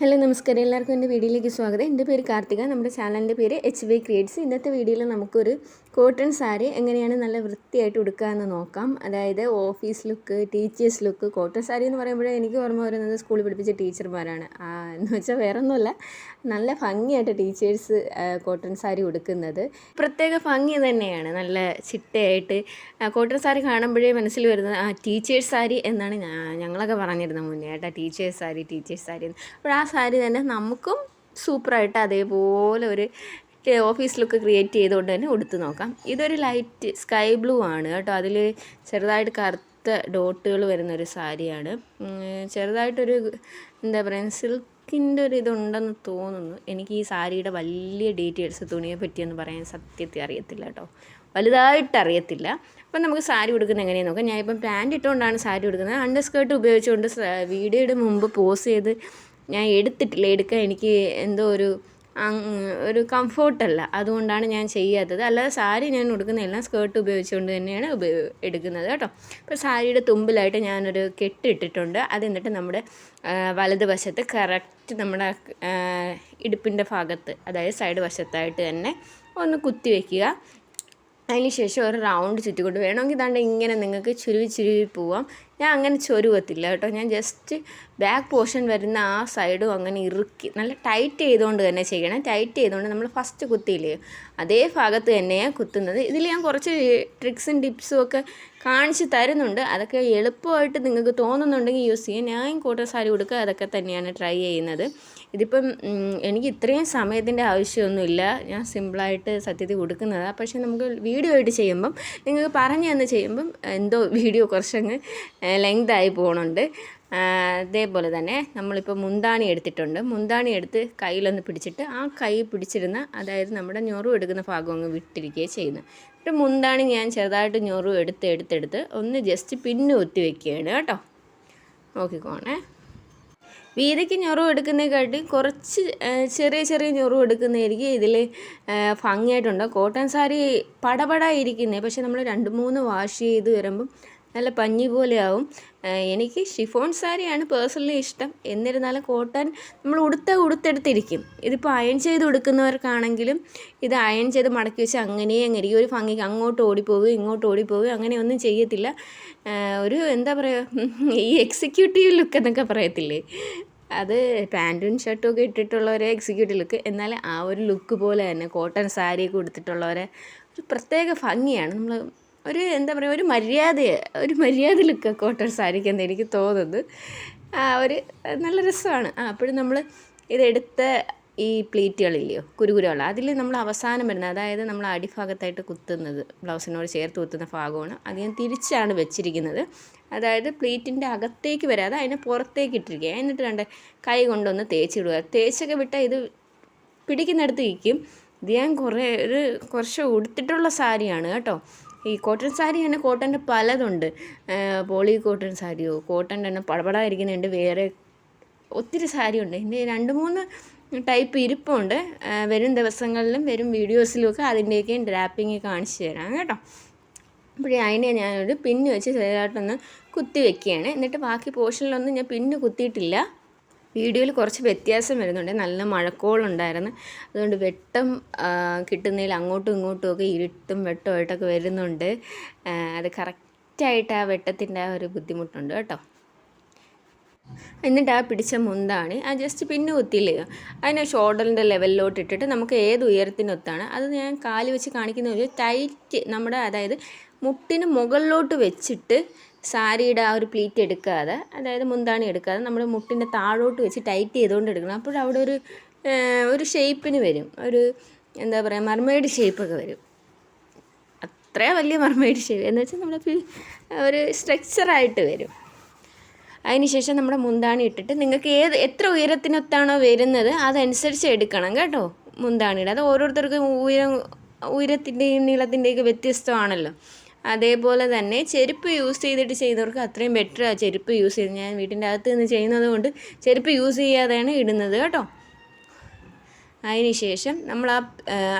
Hello നമസ്കാരം, എല്ലാവർക്കും എൻ്റെ വീഡിയോയിലേക്ക് സ്വാഗതം. എൻ്റെ പേര് കാർത്തിക, നമ്മുടെ ചാനലിൻ്റെ പേര് HV ക്രിയേറ്റ്സ്. ഇന്നത്തെ വീഡിയോയിൽ നമുക്കൊരു കോട്ടൺ സാരി എങ്ങനെയാണ് നല്ല വൃത്തിയായിട്ട് ഉടുക്കുക എന്ന് നോക്കാം. അതായത് office look, teachers look. Cotton sari എന്ന് പറയുമ്പോഴേ എനിക്ക് ഓർമ്മ വരുന്നത് സ്കൂളിൽ പഠിപ്പിച്ച ടീച്ചർമാരാണ്. എന്ന് വെച്ചാൽ വേറെ ഒന്നുമല്ല, നല്ല ഭംഗിയായിട്ട് ടീച്ചേഴ്സ് കോട്ടൺ സാരി ഉടുക്കുന്നത് പ്രത്യേക ഭംഗി തന്നെയാണ്. നല്ല ചിട്ടയായിട്ട് കോട്ടൺ സാരി കാണുമ്പോഴേ മനസ്സിൽ വരുന്നത് ടീച്ചേഴ്സ് സാരി എന്നാണ് ഞങ്ങളൊക്കെ പറഞ്ഞിരുന്നത് മുന്നേ കേട്ടോ. ടീച്ചേഴ്സ് സാരി അപ്പോൾ ആ സാരി തന്നെ നമുക്കും സൂപ്പറായിട്ട് അതേപോലെ ഒരു ഓഫീസ് ലുക്ക് ക്രിയേറ്റ് ചെയ്തുകൊണ്ട് തന്നെ ഉടുത്ത് നോക്കാം. ഇതൊരു ലൈറ്റ് സ്കൈ ബ്ലൂ ആണ് കേട്ടോ. അതിൽ ചെറുതായിട്ട് കറുത്ത ഡോട്ടുകൾ വരുന്നൊരു സാരിയാണ്. ചെറുതായിട്ടൊരു എന്താ പറയുക, സിൽക്കിൻ്റെ ഒരു ഇതുണ്ടെന്ന് തോന്നുന്നു. എനിക്ക് ഈ സാരിയുടെ വലിയ ഡീറ്റെയിൽസ് തുണിയെ പറ്റിയെന്ന് പറയാൻ സത്യത്തിൽ അറിയത്തില്ല കേട്ടോ, വലുതായിട്ട് അറിയത്തില്ല. അപ്പം നമുക്ക് സാരി ഉടുക്കുന്നത് എങ്ങനെയെന്ന് നോക്കാം. ഞാനിപ്പം പാൻറ്റ് ഇട്ടുകൊണ്ടാണ് സാരി ഉടുക്കുന്നത്. അണ്ടർ സ്കേർട്ട് ഉപയോഗിച്ചുകൊണ്ട് വീഡിയോയുടെ മുമ്പ് പോസ് ചെയ്ത് ഞാൻ എടുത്തിട്ടില്ല. എടുക്കാൻ എനിക്ക് എന്തോ ഒരു കംഫോർട്ടല്ല, അതുകൊണ്ടാണ് ഞാൻ ചെയ്യാത്തത്. അല്ലാതെ സാരി ഞാൻ ഉടുക്കുന്നതെല്ലാം സ്കേർട്ട് ഉപയോഗിച്ചുകൊണ്ട് തന്നെയാണ് എടുക്കുന്നത് കേട്ടോ. അപ്പോൾ സാരിയുടെ തുമ്പിലായിട്ട് ഞാനൊരു കെട്ടിട്ടിട്ടുണ്ട്. അത് എന്നിട്ട് നമ്മുടെ വലതുവശത്ത് കറക്റ്റ് നമ്മുടെ ഇടുപ്പിൻ്റെ ഭാഗത്ത്, അതായത് സൈഡ് വശത്തായിട്ട് തന്നെ ഒന്ന് കുത്തി വയ്ക്കുക. അതിന് ശേഷം ഒരു റൗണ്ട് ചുറ്റിക്കൊണ്ട് വേണമെങ്കിൽ ഇതാണ്ട് ഇങ്ങനെ നിങ്ങൾക്ക് ചുരുവി പോവാം. ഞാൻ അങ്ങനെ ചൊരുവത്തില്ല കേട്ടോ. ഞാൻ ജസ്റ്റ് ബാക്ക് പോർഷൻ വരുന്ന ആ സൈഡും അങ്ങനെ ഇറുക്കി നല്ല ടൈറ്റ് ചെയ്തുകൊണ്ട് തന്നെ ചെയ്യണം. ടൈറ്റ് ചെയ്തുകൊണ്ട് നമ്മൾ ഫസ്റ്റ് കുത്തിയില്ലേ, അതേ ഭാഗത്ത് തന്നെയാണ് കുത്തുന്നത്. ഇതിൽ ഞാൻ കുറച്ച് ട്രിക്സും ടിപ്സും ഒക്കെ കാണിച്ച് തരുന്നുണ്ട്. അതൊക്കെ എളുപ്പമായിട്ട് നിങ്ങൾക്ക് തോന്നുന്നുണ്ടെങ്കിൽ യൂസ് ചെയ്യാം. ഞാൻ കോട്ടൺ സാരി ഉടുക്കുക അതൊക്കെ തന്നെയാണ് ട്രൈ ചെയ്യുന്നത്. ഇതിപ്പം എനിക്ക് ഇത്രയും സമയത്തിൻ്റെ ആവശ്യമൊന്നുമില്ല. ഞാൻ സിമ്പിളായിട്ട് സത്യത്തിൽ കൊടുക്കുന്നതാണ്. പക്ഷേ നമുക്ക് വീഡിയോ ആയിട്ട് ചെയ്യുമ്പം നിങ്ങൾക്ക് പറഞ്ഞു തന്ന് ചെയ്യുമ്പം എന്തോ വീഡിയോ കുറച്ചങ്ങ് ലെങ്തായി പോകുന്നുണ്ട്. അതേപോലെ തന്നെ നമ്മളിപ്പോൾ മുന്താണി എടുത്തിട്ടുണ്ട്. മുന്താണി എടുത്ത് കയ്യിലൊന്ന് പിടിച്ചിട്ട് ആ കൈ പിടിച്ചിരുന്ന, അതായത് നമ്മുടെ ഞൊറു എടുക്കുന്ന ഭാഗം അങ്ങ് വിട്ടിരിക്കുകയാണ് ചെയ്യുന്നത്. എന്നിട്ട് മുന്താണി ഞാൻ ചെറുതായിട്ട് ഞൊറു എടുത്ത് ഒന്ന് ജസ്റ്റ് പിന്നു കുത്തി വയ്ക്കുകയാണ് കേട്ടോ. നോക്കിക്കോണേ. വീതിക്ക് ഞൊറു എടുക്കുന്നതിനെക്കാട്ടി കുറച്ച് ചെറിയ ഞൊറു എടുക്കുന്നതായിരിക്കും ഇതിൽ ഭംഗിയായിട്ടുണ്ട്. കോട്ടൺ സാരി പടപട ഇരിക്കുന്നത്, പക്ഷേ നമ്മൾ 2-3 വാഷ് ചെയ്ത് വരുമ്പം നല്ല പഞ്ഞി പോലെയാവും. എനിക്ക് ഷിഫോൺ സാരിയാണ് പേഴ്സണലി ഇഷ്ടം. എന്നിരുന്നാലും കോട്ടൺ നമ്മൾ ഉടുത്തെടുത്തിരിക്കും. ഇതിപ്പോൾ അയൺ ചെയ്ത് ഉടുക്കുന്നവർക്കാണെങ്കിലും ഇത് അയൺ ചെയ്ത് മടക്കി വെച്ച് അങ്ങനെ ഒരു ഭംഗിക്ക് അങ്ങോട്ട് ഓടിപ്പോവുകയും ഇങ്ങോട്ട് ഓടിപ്പോവുകയും അങ്ങനെയൊന്നും ചെയ്യത്തില്ല. ഒരു എന്താ പറയുക, ഈ എക്സിക്യൂട്ടീവ് ലുക്ക് എന്നൊക്കെ പറയത്തില്ലേ, അത് പാൻറ്റും ഷർട്ടും ഒക്കെ ഇട്ടിട്ടുള്ളവരെ എക്സിക്യൂട്ടീവ് ലുക്ക്. എന്നാൽ ആ ഒരു ലുക്ക് പോലെ തന്നെ കോട്ടൺ സാരിയൊക്കെ ഉടുത്തിട്ടുള്ളവരെ ഒരു പ്രത്യേക ഭംഗിയാണ്. നമ്മൾ ഒരു എന്താ പറയുക, ഒരു മര്യാദ ലുക്ക് കോട്ടൺ സാരിക്ക് എന്ന് എനിക്ക് തോന്നുന്നത്. ഒരു നല്ല രസമാണ്. അപ്പോഴും നമ്മൾ ഇതെടുത്ത ഈ പ്ലീറ്റുകളില്ലയോ, കുരുകുരുള്ള, അതിൽ നമ്മൾ അവസാനം വരുന്നത്, അതായത് നമ്മൾ അടിഭാഗത്തായിട്ട് കുത്തുന്നത്, ബ്ലൗസിനോട് ചേർത്ത് കുത്തുന്ന ഭാഗമാണ്. അത് ഞാൻ തിരിച്ചാണ് വെച്ചിരിക്കുന്നത്. അതായത് പ്ലീറ്റിൻ്റെ അകത്തേക്ക് വരാതെ അതിനെ പുറത്തേക്ക് ഇട്ടിരിക്കുക. എന്നിട്ട് കൈ കൊണ്ടൊന്ന് തേച്ചിടുക. തേച്ചൊക്കെ വിട്ടാൽ ഇത് പിടിക്കുന്നിടത്ത് ഇരിക്കും. ഇത് ഞാൻ കുറച്ച് ഉടുത്തിട്ടുള്ള സാരിയാണ് കേട്ടോ. ഈ കോട്ടൺ സാരി തന്നെ കോട്ടൻ്റെ പലതുണ്ട്. പോളി കോട്ടൺ സാരിയോ, കോട്ടൺ തന്നെ പടപടായിരിക്കുന്നുണ്ട്, വേറെ ഒത്തിരി സാരിയുണ്ട്. ഇതിൻ്റെ 2-3 ടൈപ്പ് ഇരിപ്പുണ്ട്. വരും ദിവസങ്ങളിലും വരും വീഡിയോസിലുമൊക്കെ അതിൻ്റെയൊക്കെയും ഡ്രാപ്പിങ് കാണിച്ചു തരാം കേട്ടോ. അപ്പോഴേ അതിനെ ഞാനൊരു പിന്ന് വെച്ച് ചെറുതായിട്ടൊന്ന് കുത്തി വെക്കുകയാണ്. എന്നിട്ട് ബാക്കി പോർഷനിലൊന്നും ഞാൻ പിന്ന് കുത്തിയിട്ടില്ല. വീഡിയോയിൽ കുറച്ച് വ്യത്യാസം വരുന്നുണ്ട്. നല്ല മഴക്കോളുണ്ടായിരുന്നു, അതുകൊണ്ട് വെട്ടം കിട്ടുന്നതിൽ അങ്ങോട്ടും ഇങ്ങോട്ടുമൊക്കെ ഇരുട്ടും വെട്ടമായിട്ടൊക്കെ വരുന്നുണ്ട്. അത് കറക്റ്റായിട്ട് ആ വെട്ടത്തിൻ്റെ ആ ഒരു ബുദ്ധിമുട്ടുണ്ട് കേട്ടോ. എന്നിട്ട് ആ പിടിച്ച മുന്താണ് ജസ്റ്റ് പിന്നു കുത്തിയില്ലേ, അതിനെ ഷോൾഡറിൻ്റെ ലെവലിലോട്ട് ഇട്ടിട്ട് നമുക്ക് ഏത് ഉയരത്തിനൊത്താണ് അത് ഞാൻ കാല് വെച്ച് കാണിക്കുന്ന ഒരു ടൈറ്റ്, നമ്മുടെ അതായത് മുട്ടിന് മുകളിലോട്ട് വെച്ചിട്ട് സാരിയുടെ ആ ഒരു പ്ലീറ്റ് എടുക്കാതെ, അതായത് മുന്താണി എടുക്കാതെ നമ്മുടെ മുട്ടിൻ്റെ താഴോട്ട് വെച്ച് ടൈറ്റ് ചെയ്തുകൊണ്ട് എടുക്കണം. അപ്പോൾ അവിടെ ഒരു ഷേപ്പിന് വരും, ഒരു എന്താ പറയുക, മർമെയ്ഡ് ഷേപ്പൊക്കെ വരും. അത്ര വലിയ മർമെയ്ഡ് ഷേപ്പ് എന്ന് വെച്ചാൽ നമ്മുടെ ഒരു സ്ട്രക്ചറായിട്ട് വരും. അതിനുശേഷം നമ്മുടെ മുന്താണി ഇട്ടിട്ട് നിങ്ങൾക്ക് എത്ര ഉയരത്തിനൊത്താണോ വരുന്നത് അതനുസരിച്ച് എടുക്കണം കേട്ടോ മുന്താണിയുടെ. അത് ഓരോരുത്തർക്കും ഉയരത്തിൻ്റെയും നീളത്തിൻ്റെയൊക്കെ വ്യത്യസ്തമാണല്ലോ. അതേപോലെ തന്നെ ചെരുപ്പ് യൂസ് ചെയ്തിട്ട് ചെയ്യുന്നവർക്ക് അത്രയും ബെറ്ററാണ് ചെരുപ്പ് യൂസ് ചെയ്ത്. ഞാൻ വീട്ടിൻ്റെ അകത്ത് നിന്ന് ചെയ്യുന്നത് കൊണ്ട് ചെരുപ്പ് യൂസ് ചെയ്യാതെയാണ് ഇടുന്നത് കേട്ടോ. അതിന് ശേഷം നമ്മൾ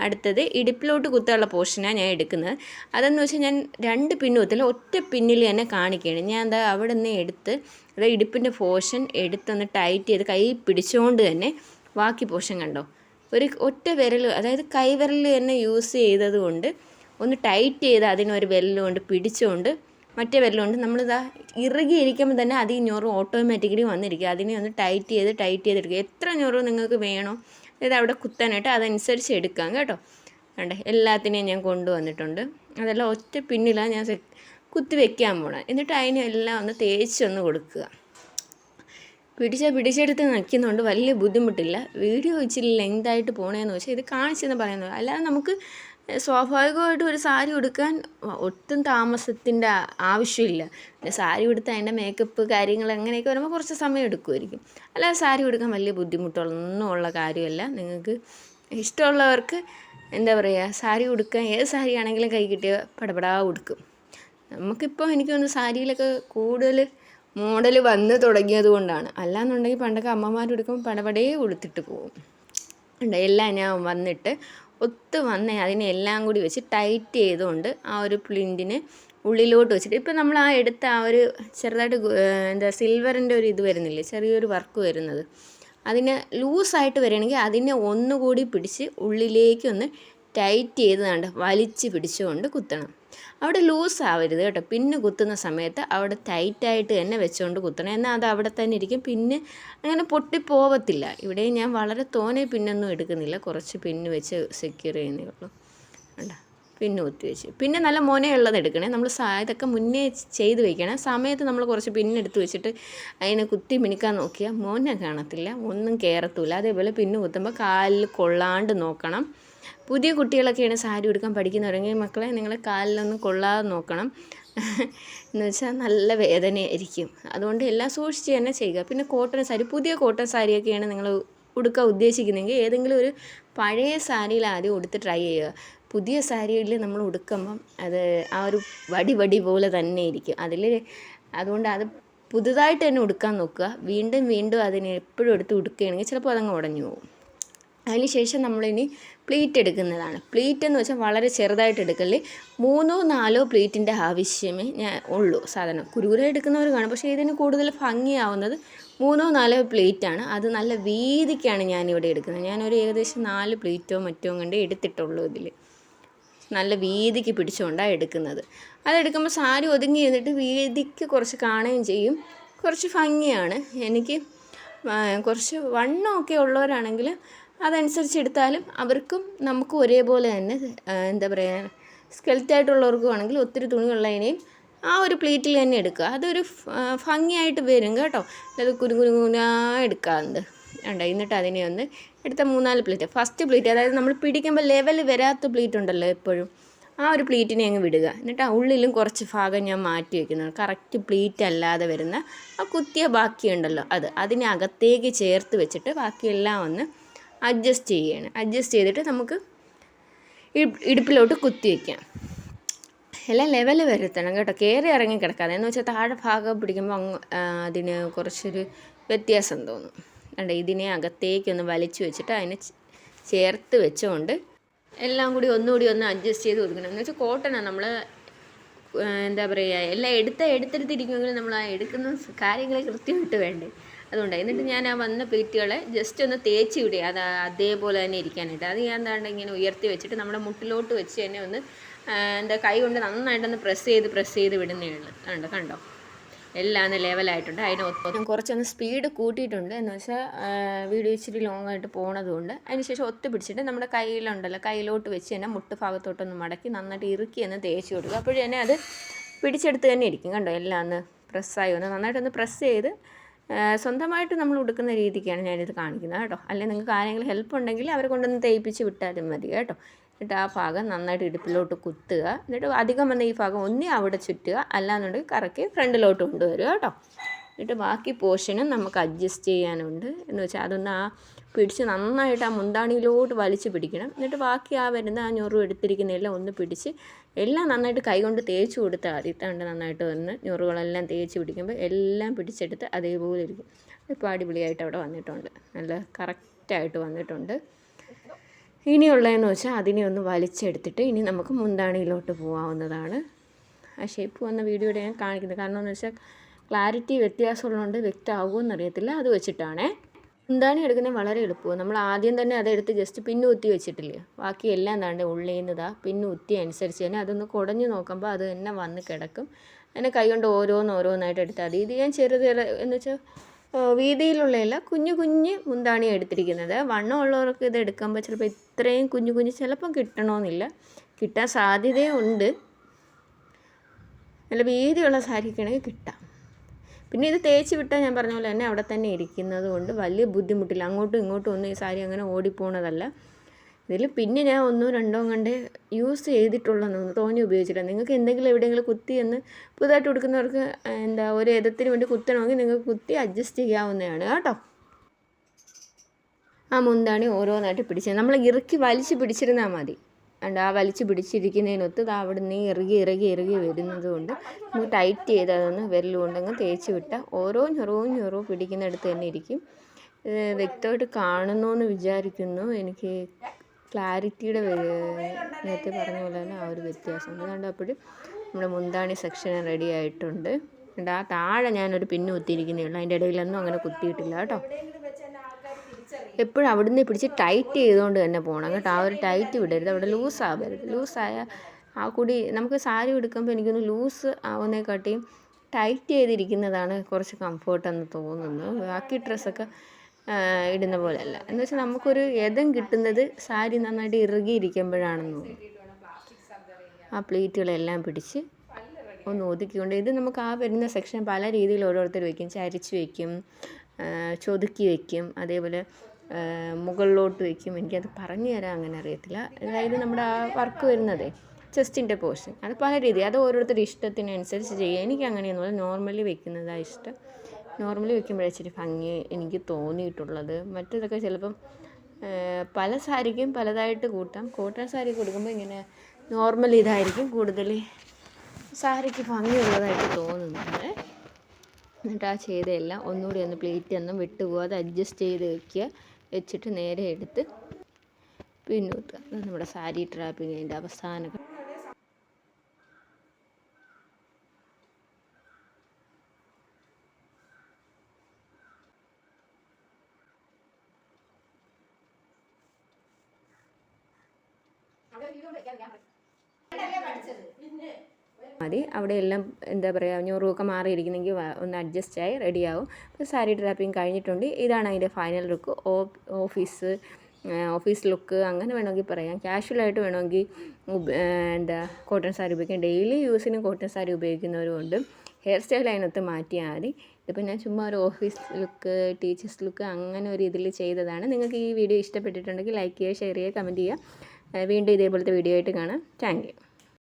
അടുത്തത് ഇടുപ്പിലോട്ട് കുത്താനുള്ള പോർഷനാണ് ഞാൻ എടുക്കുന്നത്. അതെന്ന് വെച്ചാൽ ഞാൻ 2 പിന്ന് കുത്തില്ല, ഒറ്റ പിന്നിൽ തന്നെ കാണിക്കുകയാണ്. ഞാൻ അവിടെ നിന്ന് എടുത്ത് അത് ഇടുപ്പിൻ്റെ പോർഷൻ എടുത്തൊന്ന് ടൈറ്റ് ചെയ്ത് കൈ പിടിച്ചുകൊണ്ട് തന്നെ ബാക്കി പോർഷൻ കണ്ടോ ഒറ്റ വിരൽ, അതായത് കൈവിരൽ തന്നെ യൂസ് ചെയ്തത് കൊണ്ട് ഒന്ന് ടൈറ്റ് ചെയ്ത് അതിനൊരു വിരലുകൊണ്ട് പിടിച്ചുകൊണ്ട് മറ്റേ വിരലുകൊണ്ട് നമ്മളിതാ ഇറുകിയിരിക്കുമ്പോൾ തന്നെ അത് ഈ ഞൊറ് ഓട്ടോമാറ്റിക്കലി വന്നിരിക്കുക. അതിനെ ഒന്ന് ടൈറ്റ് ചെയ്തെടുക്കുക. എത്ര ഞൊറ് നിങ്ങൾക്ക് വേണോ അതായത് അവിടെ കുത്താനായിട്ട് അതനുസരിച്ച് എടുക്കാം കേട്ടോ. വേണ്ടേ എല്ലാത്തിനെയും ഞാൻ കൊണ്ടുവന്നിട്ടുണ്ട്. അതെല്ലാം ഒറ്റ പിന്നിലാണ് ഞാൻ കുത്തി വെക്കാൻ പോകണം. എന്നിട്ട് അതിനെല്ലാം ഒന്ന് തേച്ചൊന്ന് കൊടുക്കുക. പിടിച്ചെടുത്ത് നിൽക്കുന്നുണ്ട്, വലിയ ബുദ്ധിമുട്ടില്ല. വീഡിയോ ഇച്ചിരി ലെങ്തായിട്ട് പോകണേന്ന് വെച്ചാൽ ഇത് കാണിച്ചെന്ന് പറയുന്നത്. അല്ലാതെ നമുക്ക് സ്വാഭാവികമായിട്ടും ഒരു സാരി ഉടുക്കാൻ ഒട്ടും താമസത്തിൻ്റെ ആവശ്യമില്ല. പിന്നെ സാരി ഉടുത്ത് അതിൻ്റെ മേക്കപ്പ് കാര്യങ്ങൾ അങ്ങനെയൊക്കെ വരുമ്പോൾ കുറച്ച് സമയം എടുക്കുമായിരിക്കും. അല്ലാതെ സാരി ഉടുക്കാൻ വലിയ ബുദ്ധിമുട്ടൊന്നും ഉള്ള കാര്യമല്ല. നിങ്ങൾക്ക് ഇഷ്ടമുള്ളവർക്ക് എന്താ പറയുക, സാരി ഉടുക്കാൻ ഏത് സാരി ആണെങ്കിലും കൈ കിട്ടിയ പടപടാ ഉടുക്കും. നമുക്കിപ്പോൾ എനിക്ക് തോന്നുന്നു സാരിയിലൊക്കെ കൂടുതൽ മോഡൽ വന്ന് തുടങ്ങിയത് കൊണ്ടാണ്. അല്ലാന്നുണ്ടെങ്കിൽ പണ്ടൊക്കെ അമ്മമാരെടുക്കുമ്പോൾ പടപടേ ഉടുത്തിട്ട് പോകും. എല്ലാം ഞാൻ വന്നിട്ട് വന്നേ അതിനെ എല്ലാം കൂടി വെച്ച് ടൈറ്റ് ചെയ്തുകൊണ്ട് ആ ഒരു പ്ലിൻറ്റിന് ഉള്ളിലോട്ട് വെച്ചിട്ട് ഇപ്പം നമ്മൾ ആ എടുത്ത ആ ഒരു ചെറുതായിട്ട് എന്താ സിൽവറിൻ്റെ ഒരു ഇത് വരുന്നില്ലേ, ചെറിയൊരു വർക്ക് വരുന്നത്, അതിന് ലൂസായിട്ട് വരികയാണെങ്കിൽ അതിനെ ഒന്നുകൂടി പിടിച്ച് ഉള്ളിലേക്ക് ഒന്ന് ടൈറ്റ് ചെയ്ത് വലിച്ച് പിടിച്ചുകൊണ്ട് കുത്തണം. അവിടെ ലൂസ് ആവരുത് കേട്ടോ. പിന്നെ കുത്തുന്ന സമയത്ത് അവിടെ ടൈറ്റായിട്ട് തന്നെ വെച്ചുകൊണ്ട് കുത്തണം. എന്നാൽ അത് അവിടെ തന്നെ ഇരിക്കും, പിന്നെ അങ്ങനെ പൊട്ടിപ്പോവത്തില്ല. ഇവിടെ ഞാൻ വളരെ തോനെ പിന്നൊന്നും എടുക്കുന്നില്ല, കുറച്ച് പിന്ന് വെച്ച് സെക്യൂർ ചെയ്യുന്നേ ഉള്ളൂ. വേണ്ട പിന്നെ കുത്തി വെച്ച് പിന്നെ നല്ല മുനയുള്ളത് എടുക്കണേ. നമ്മൾ ഇതൊക്കെ മുന്നേ ചെയ്ത് വെക്കണം. സമയത്ത് നമ്മൾ കുറച്ച് പിന്നെടുത്ത് വെച്ചിട്ട് അതിനെ കുത്തി മിനുക്കാൻ നോക്കിയാൽ മുന കാണത്തില്ല, ഒന്നും കയറത്തില്ല. അതേപോലെ പിന്നെ കുത്തുമ്പോൾ കാലിൽ കൊള്ളാണ്ട് നോക്കണം. പുതിയ കുട്ടികളൊക്കെയാണ് സാരി ഉടുക്കാൻ പഠിക്കുന്നവരെങ്കിൽ മക്കളെ നിങ്ങൾ കാലിലൊന്നും കൊള്ളാതെ നോക്കണം. എന്ന് വെച്ചാൽ നല്ല വേദനയായിരിക്കും. അതുകൊണ്ട് എല്ലാം സൂക്ഷിച്ച് തന്നെ ചെയ്യുക. പിന്നെ കോട്ടൺ സാരി, പുതിയ കോട്ടൺ സാരിയൊക്കെയാണ് നിങ്ങൾ ഉടുക്കാൻ ഉദ്ദേശിക്കുന്നതെങ്കിൽ ഏതെങ്കിലും ഒരു പഴയ സാരിയിൽ ആദ്യം ഉടുത്ത് ട്രൈ ചെയ്യുക. പുതിയ സാരിയിൽ നമ്മൾ ഉടുക്കുമ്പം അത് ആ ഒരു വടി പോലെ തന്നെ ഇരിക്കും അതുകൊണ്ട് അത് പുതുതായിട്ട് തന്നെ ഉടുക്കാൻ നോക്കുക. വീണ്ടും അതിനെ എപ്പോഴും എടുത്ത് ഉടുക്കുകയാണെങ്കിൽ ചിലപ്പോൾ അതങ്ങ് ഉടഞ്ഞു പോകും. അതിന് ശേഷം നമ്മളിനി പ്ലീറ്റ് എടുക്കുന്നതാണ്. പ്ലീറ്റ് എന്ന് വെച്ചാൽ വളരെ ചെറുതായിട്ട് എടുക്കല്ലേ, 3-4 പ്ലീറ്റിൻ്റെ ആവശ്യമേ ഉള്ളൂ. സാധാരണ കുരുകുര എടുക്കുന്നവർ കാണും, പക്ഷേ ഇതിന് കൂടുതൽ ഭംഗിയാവുന്നത് 3-4 പ്ലീറ്റാണ്. അത് നല്ല വീതിക്കാണ് ഞാനിവിടെ എടുക്കുന്നത്. ഞാനൊരു ഏകദേശം 4 പ്ലീറ്റോ മറ്റോ കണ്ട് എടുത്തിട്ടുള്ളൂ. ഇതിൽ നല്ല വീതിക്ക് പിടിച്ചുകൊണ്ടാണ് എടുക്കുന്നത്. അതെടുക്കുമ്പോൾ സാരി ഒതുങ്ങി ഇരുന്നിട്ട് വീതിക്ക് കുറച്ച് കാണുകയും ചെയ്യും, കുറച്ച് ഭംഗിയാണ്. എനിക്ക് കുറച്ച് വണ്ണമൊക്കെ ഉള്ളവരാണെങ്കിൽ അതനുസരിച്ച് എടുത്താലും അവർക്കും നമുക്കും ഒരേപോലെ തന്നെ എന്താ പറയുക, സ്കെൽറ്റായിട്ടുള്ളവർക്കും ആണെങ്കിൽ ഒത്തിരി തുണിയുള്ളതിനെയും ആ ഒരു പ്ലീറ്റിൽ തന്നെ എടുക്കുക. അതൊരു ഭംഗിയായിട്ട് വരും കേട്ടോ. അത് കുരുകുരുകുനാ എടുക്കാറുണ്ട് വേണ്ട. എന്നിട്ട് അതിനെ ഒന്ന് എടുത്ത 3-4 പ്ലീറ്റ്, ഫസ്റ്റ് പ്ലീറ്റ് അതായത് നമ്മൾ പിടിക്കുമ്പോൾ ലെവൽ വരാത്ത പ്ലീറ്റ് ഉണ്ടല്ലോ എപ്പോഴും, ആ ഒരു പ്ലീറ്റിനെ അങ്ങ് വിടുക. എന്നിട്ട് ആ ഉള്ളിലും കുറച്ച് ഭാഗം ഞാൻ മാറ്റി വയ്ക്കുന്നത്, കറക്റ്റ് പ്ലീറ്റ് അല്ലാതെ വരുന്ന ആ കുത്തിയ ബാക്കിയുണ്ടല്ലോ അതിനെ അകത്തേക്ക് ചേർത്ത് വെച്ചിട്ട് ബാക്കിയെല്ലാം ഒന്ന് അഡ്ജസ്റ്റ് ചെയ്തിട്ട് നമുക്ക് ഇടുപ്പിലോട്ട് കുത്തി വയ്ക്കാം. എല്ലാം ലെവൽ വരുത്തണം കേട്ടോ, കയറി ഇറങ്ങി കിടക്കാതെ. എന്ന് വെച്ചാൽ താഴെ ഭാഗം പിടിക്കുമ്പോൾ അതിന് കുറച്ചൊരു വ്യത്യാസം തോന്നും. ഇതിനെ അകത്തേക്കൊന്ന് വലിച്ചു വെച്ചിട്ട് അതിനെ ചേർത്ത് വെച്ചുകൊണ്ട് എല്ലാം കൂടി ഒന്നുകൂടി ഒന്ന് അഡ്ജസ്റ്റ് ചെയ്ത് കൊടുക്കണം. എന്ന് വെച്ചാൽ കോട്ടനാണ് നമ്മൾ എന്താ പറയുക, എല്ലാം എടുത്തെടുത്തിരിക്കുമെങ്കിൽ നമ്മൾ ആ എടുക്കുന്ന കാര്യങ്ങൾ കൃത്യമായിട്ട് വേണ്ടേ. അതുകൊണ്ടാണ്. എന്നിട്ട് ഞാൻ ആ വന്ന പ്ലീറ്റുകളെ ജസ്റ്റ് ഒന്ന് തേച്ച് വിടുക, അത് അതേപോലെ തന്നെ ഇരിക്കാനായിട്ട്. അത് ഞാൻ ഇങ്ങനെ ഉയർത്തി വെച്ചിട്ട് നമ്മുടെ മുട്ടിലോട്ട് വെച്ച് തന്നെ ഒന്ന് കൈ കൊണ്ട് നന്നായിട്ടൊന്ന് പ്രസ് ചെയ്ത് വിടുന്നേ ഉള്ളൂ. കണ്ടോ എല്ലാം ലെവലായിട്ടുണ്ട്. അതിന് കുറച്ചൊന്ന് സ്പീഡ് കൂട്ടിയിട്ടുണ്ട്. എന്ന് വെച്ചാൽ വീഡിയോ ഇച്ചിരി ലോങ് ആയിട്ട് പോണതുകൊണ്ട്. അതിന് ശേഷം പിടിച്ചിട്ട് നമ്മുടെ കയ്യിലോട്ട് വെച്ച് തന്നെ മുട്ട് ഭാഗത്തോട്ടൊന്ന് മടക്കി നന്നായിട്ട് ഇറുക്കി ഒന്ന് തേച്ച് കൊടുക്കുക. അപ്പോഴും തന്നെ അത് പിടിച്ചെടുത്ത് തന്നെ ഇരിക്കും. കണ്ടോ എല്ലാം ഒന്ന് പ്രസ്സായി നന്നായിട്ടൊന്ന് പ്രസ് ചെയ്ത് സ്വന്തമായിട്ട് നമ്മൾ ഉടുക്കുന്ന രീതിക്കാണ് ഞാനിത് കാണിക്കുന്നത് കേട്ടോ. അല്ലെങ്കിൽ നിങ്ങൾക്ക് ആരെങ്കിലും ഹെൽപ്പ് ഉണ്ടെങ്കിൽ അവരെ കൊണ്ടൊന്ന് തേയിപ്പിച്ച് വിട്ടാലും മതി കേട്ടോ. എന്നിട്ട് ആ ഭാഗം നന്നായിട്ട് ഇടുപ്പിലോട്ട് കുത്തുക. എന്നിട്ട് അധികം വന്ന ഈ ഭാഗം ഒന്നി അവിടെ ചുറ്റുക, അല്ലാന്നുണ്ടെങ്കിൽ കറക്കി ഫ്രണ്ടിലോട്ട് കൊണ്ടുവരിക കേട്ടോ. എന്നിട്ട് ബാക്കി പോർഷനും നമുക്ക് അഡ്ജസ്റ്റ് ചെയ്യാനുണ്ട്. എന്ന് വെച്ചാൽ അതൊന്ന് പിടിച്ച് നന്നായിട്ട് ആ മുന്താണിയിലോട്ട് വലിച്ച് പിടിക്കണം. എന്നിട്ട് ബാക്കി വരുന്ന ആ ഞൊറും എടുത്തിരിക്കുന്നതെല്ലാം ഒന്ന് പിടിച്ച് എല്ലാം നന്നായിട്ട് കൈകൊണ്ട് തേച്ച് കൊടുത്താൽ മതി. നന്നായിട്ട് വന്ന് ഞൊറുകളെല്ലാം തേച്ച് പിടിക്കുമ്പോൾ എല്ലാം പിടിച്ചെടുത്ത് അതേപോലെ ഇരിക്കും. ഇപ്പോൾ അടിപൊളിയായിട്ട് അവിടെ വന്നിട്ടുണ്ട്, നല്ല കറക്റ്റായിട്ട് വന്നിട്ടുണ്ട്. ഇനിയുള്ളതെന്ന് വെച്ചാൽ അതിനെ ഒന്ന് വലിച്ചെടുത്തിട്ട് ഇനി നമുക്ക് മുന്താണിയിലോട്ട് പോകാവുന്നതാണ്. ആ ഷേപ്പ് വന്ന വീഡിയോയുടെ ഞാൻ കാണിക്കുന്നത് കാരണം എന്ന് വെച്ചാൽ ക്ലാരിറ്റി വ്യത്യാസമുള്ളതുകൊണ്ട് വ്യക്തമാകുമെന്ന് അറിയത്തില്ല. അത് വെച്ചിട്ടാണേ. മുന്താണി എടുക്കുന്നത് വളരെ എളുപ്പമാണ്. നമ്മൾ ആദ്യം തന്നെ അതെടുത്ത് ജസ്റ്റ് പിന്ന് കുത്തി വെച്ചിട്ടില്ലേ, ബാക്കി എല്ലാം താണ്ട് ഉള്ളിൽ നിന്നതാ പിന്ന് കുത്തി അനുസരിച്ച് തന്നെ അതൊന്ന് കുടഞ്ഞ് നോക്കുമ്പോൾ അത് തന്നെ വന്ന് കിടക്കും. അതിനെ കൈ കൊണ്ട് ഓരോന്നായിട്ട് എടുത്താൽ മതി. ഇത് ഞാൻ ചെറുത് എന്ന് വെച്ചാൽ വീതിയിലുള്ളതല്ല, കുഞ്ഞു മുന്താണി എടുത്തിരിക്കുന്നത്. വണ്ണമുള്ളവർക്ക് ഇത് എടുക്കുമ്പോൾ ചിലപ്പോൾ ഇത്രയും കുഞ്ഞു ചിലപ്പം കിട്ടണമെന്നില്ല, കിട്ടാൻ സാധ്യതയുണ്ട്. നല്ല വീതിയുള്ള സാരിക്കാണെങ്കിൽ കിട്ടാം. പിന്നെ ഇത് തേച്ച് വിട്ടാൽ ഞാൻ പറഞ്ഞ പോലെ തന്നെ അവിടെ തന്നെ ഇരിക്കുന്നത് കൊണ്ട് വലിയ ബുദ്ധിമുട്ടില്ല. അങ്ങോട്ടും ഇങ്ങോട്ടും ഒന്നും ഈ സാരി അങ്ങനെ ഓടിപ്പോണതല്ല. ഇതിൽ പിന്നെ ഞാൻ 1-2 കണ്ട് യൂസ് ചെയ്തിട്ടുള്ളതെന്ന് തോന്നി ഉപയോഗിച്ചില്ല. നിങ്ങൾക്ക് എന്തെങ്കിലും എവിടെയെങ്കിലും കുത്തി എന്ന് പുതുതായിട്ട് കൊടുക്കുന്നവർക്ക് ഒരു ഏതത്തിന് വേണ്ടി കുത്തണമെങ്കിൽ നിങ്ങൾക്ക് കുത്തി അഡ്ജസ്റ്റ് ചെയ്യാവുന്നതാണ് കേട്ടോ. ആ മുന്താണി ഓരോന്നായിട്ട് പിടിച്ച് നമ്മൾ ഇറുക്കി വലിച്ച് പിടിച്ചിരുന്നാൽ മതി. ആ വലിച്ച് പിടിച്ചിരിക്കുന്നതിനൊത്ത് അവിടെ നിന്ന് ഇറുകി വരുന്നത് കൊണ്ട് നമുക്ക് ടൈറ്റ് ചെയ്ത് അതൊന്ന് വിരലുകൊണ്ടങ്ങ് തേച്ച് വിട്ടാൽ ഓരോ ഞൊറവും പിടിക്കുന്നിടത്ത് തന്നെ ഇരിക്കും. വ്യക്തമായിട്ട് കാണുന്നു വിചാരിക്കുന്നു. എനിക്ക് ക്ലാരിറ്റിയുടെ നേരത്തെ പറഞ്ഞ പോലെ തന്നെ ആ ഒരു വ്യത്യാസമുണ്ട്. അതുകൊണ്ട് അപ്പോഴും നമ്മുടെ മുന്താണി സെക്ഷൻ റെഡി ആയിട്ടുണ്ട്. ആ താഴെ ഞാനൊരു പിന്ന് കുത്തിയിരിക്കുന്നേ ഉള്ളൂ, അതിൻ്റെ ഇടയിലൊന്നും അങ്ങനെ കുത്തിയിട്ടില്ല കേട്ടോ. എപ്പോഴും അവിടുന്ന് പിടിച്ച് ടൈറ്റ് ചെയ്തുകൊണ്ട് തന്നെ പോകണം കേട്ടോ. ആ ഒരു ടൈറ്റ് വിടരുത്, അവിടെ ലൂസാവരുത്. ലൂസായ ആ കൂടി നമുക്ക് സാരി എടുക്കുമ്പോൾ എനിക്കൊന്ന് ലൂസ് ആവുന്നതിനെക്കാട്ടിയും ടൈറ്റ് ചെയ്തിരിക്കുന്നതാണ് കുറച്ച് കംഫർട്ടെന്ന് തോന്നുന്നു. ബാക്കി ഡ്രസ്സൊക്കെ ഇടുന്ന പോലെയല്ല. എന്ന് വെച്ചാൽ നമുക്കൊരു യഥം കിട്ടുന്നത് സാരി നന്നായിട്ട് ഇറുകിയിരിക്കുമ്പോഴാണെന്ന് തോന്നുന്നു. ആ പ്ലീറ്റുകളെല്ലാം പിടിച്ച് ഒന്ന് ഒതുക്കിക്കൊണ്ട്, ഇത് നമുക്ക് ആ വരുന്ന സെക്ഷൻ പല രീതിയിൽ ഓരോരുത്തർ വയ്ക്കും. ചരിച്ച് വയ്ക്കും, ചൊതുക്കി വയ്ക്കും, അതേപോലെ മുകളിലോട്ട് വയ്ക്കും. എനിക്കത് പറഞ്ഞു തരാൻ അങ്ങനെ അറിയത്തില്ല. അതായത് നമ്മുടെ ആ വർക്ക് വരുന്നതേ ചെസ്റ്റിൻ്റെ പോർഷൻ, അത് പല രീതി, അത് ഓരോരുത്തരുടെ ഇഷ്ടത്തിനനുസരിച്ച് ചെയ്യുക. എനിക്ക് അങ്ങനെയൊന്നുമില്ല, നോർമലി വെക്കുന്നതാണ് ഇഷ്ടം. നോർമലി വെക്കുമ്പോഴേ ഇച്ചിരി ഭംഗി എനിക്ക് തോന്നിയിട്ടുള്ളത്. മറ്റേതൊക്കെ ചിലപ്പം പല സാരിക്കും പലതായിട്ട് കൂട്ടാം. കോട്ടൺ സാരി കൊടുക്കുമ്പോൾ ഇങ്ങനെ നോർമൽ ഇതായിരിക്കും കൂടുതൽ സാരിക്ക് ഭംഗിയുള്ളതായിട്ട് തോന്നുന്നുണ്ട്. എന്നിട്ട് ആ ചെയ്തതെല്ലാം ഒന്നുകൂടി ഒന്ന് പ്ലേറ്റ് ഒന്നും വിട്ടുപോകാതെ അഡ്ജസ്റ്റ് ചെയ്ത് വെച്ചിട്ട് നേരെ എടുത്ത് പിന്നെ കുത്തുക. നമ്മുടെ സാരി ഡ്രാപ്പിങ് അതിൻ്റെ അവസാനം. മതി. അവിടെ എല്ലാം ഞൊറുമൊക്കെ മാറിയിരിക്കുന്നെങ്കിൽ ഒന്ന് അഡ്ജസ്റ്റായി റെഡിയാവും. അപ്പോൾ സാരി ഡ്രാപ്പിങ് കഴിഞ്ഞിട്ടുണ്ട്. ഇതാണ് അതിൻ്റെ ഫൈനൽ ലുക്ക്. ഓഫീസ് ലുക്ക് അങ്ങനെ വേണമെങ്കിൽ പറയാം. കാഷ്വലായിട്ട് വേണമെങ്കിൽ കോട്ടൺ സാരി ഉപയോഗിക്കാം. ഡെയിലി യൂസിന് കോട്ടൺ സാരി ഉപയോഗിക്കുന്നവരുമുണ്ട്. ഹെയർ സ്റ്റൈൽ അതിനകത്ത് മാറ്റിയാൽ മതി. ഇതിപ്പോൾ ഞാൻ ചുമ്മാ ഒരു ഓഫീസ് ലുക്ക്, ടീച്ചേഴ്സ് ലുക്ക് അങ്ങനെ ഒരു ഇതിൽ ചെയ്തതാണ്. നിങ്ങൾക്ക് ഈ വീഡിയോ ഇഷ്ടപ്പെട്ടിട്ടുണ്ടെങ്കിൽ ലൈക്ക് ചെയ്യുക, ഷെയർ ചെയ്യുക, കമൻറ്റ് ചെയ്യുക. വീണ്ടും ഇതേപോലത്തെ വീഡിയോ ആയിട്ട് കാണാം. Thank you.